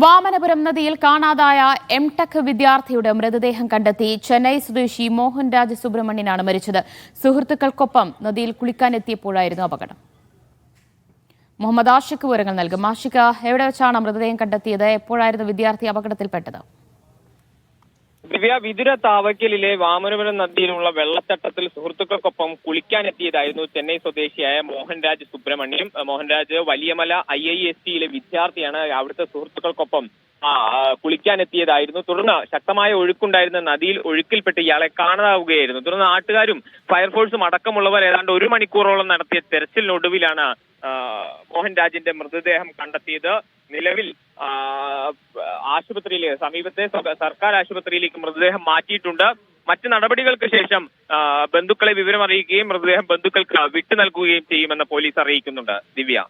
വാമനപുരം നദിയിൽ കാണാതായ എംടെക് വിദ്യാർത്ഥിയുടെ മൃതദേഹം കണ്ടെത്തി. ചെന്നൈ സ്വദേശി മോഹൻരാജ് സുബ്രഹ്മണ്യനാണ് മരിച്ചത്. സുഹൃത്തുക്കൾക്കൊപ്പം നദിയിൽ കുളിക്കാനെത്തിയപ്പോഴായിരുന്നു അപകടം. മുഹമ്മദ് ആഷിഖ് വിവരങ്ങൾ നൽകും. ആഷിഖ്, എവിടെ വെച്ചാണ് മൃതദേഹം കണ്ടെത്തിയത്? എപ്പോഴായിരുന്നു വിദ്യാർത്ഥി അപകടത്തിൽപ്പെട്ടത്? വിതുര താവക്കലിലെ വാമനപുരം നദിയിലുള്ള വെള്ളച്ചാട്ടത്തിൽ സുഹൃത്തുക്കൾക്കൊപ്പം കുളിക്കാനെത്തിയതായിരുന്നു ചെന്നൈ സ്വദേശിയായ മോഹൻരാജ് സുബ്രഹ്മണ്യം. മോഹൻരാജ് വലിയമല IISTയിലെ വിദ്യാർത്ഥിയാണ്. അവിടുത്തെ സുഹൃത്തുക്കൾക്കൊപ്പം കുളിക്കാനെത്തിയതായിരുന്നു. തുടർന്ന് ശക്തമായ ഒഴുക്കുണ്ടായിരുന്ന നദിയിൽ ഒഴുക്കിൽപ്പെട്ട് ഇയാളെ കാണാതാവുകയായിരുന്നു. തുടർന്ന് നാട്ടുകാരും ഫയർഫോഴ്സും അടക്കമുള്ളവർ ഏതാണ്ട് 1 മണിക്കൂറോളം നടത്തിയ തെരച്ചിലിനൊടുവിലാണ് മോഹൻരാജിന്റെ മൃതദേഹം കണ്ടെത്തിയത്. നിലവിൽ ആശുപത്രിയിലെ സമീപത്തെ സർക്കാർ ആശുപത്രിയിലേക്ക് മൃതദേഹം മാറ്റിയിട്ടുണ്ട്. മറ്റ് നടപടികൾക്ക് ശേഷം ബന്ധുക്കളെ വിവരം അറിയിക്കുകയും മൃതദേഹം ബന്ധുക്കൾക്ക് വിട്ടു നൽകുകയും ചെയ്യുമെന്ന് പോലീസ് അറിയിക്കുന്നുണ്ട്. ദിവ്യ.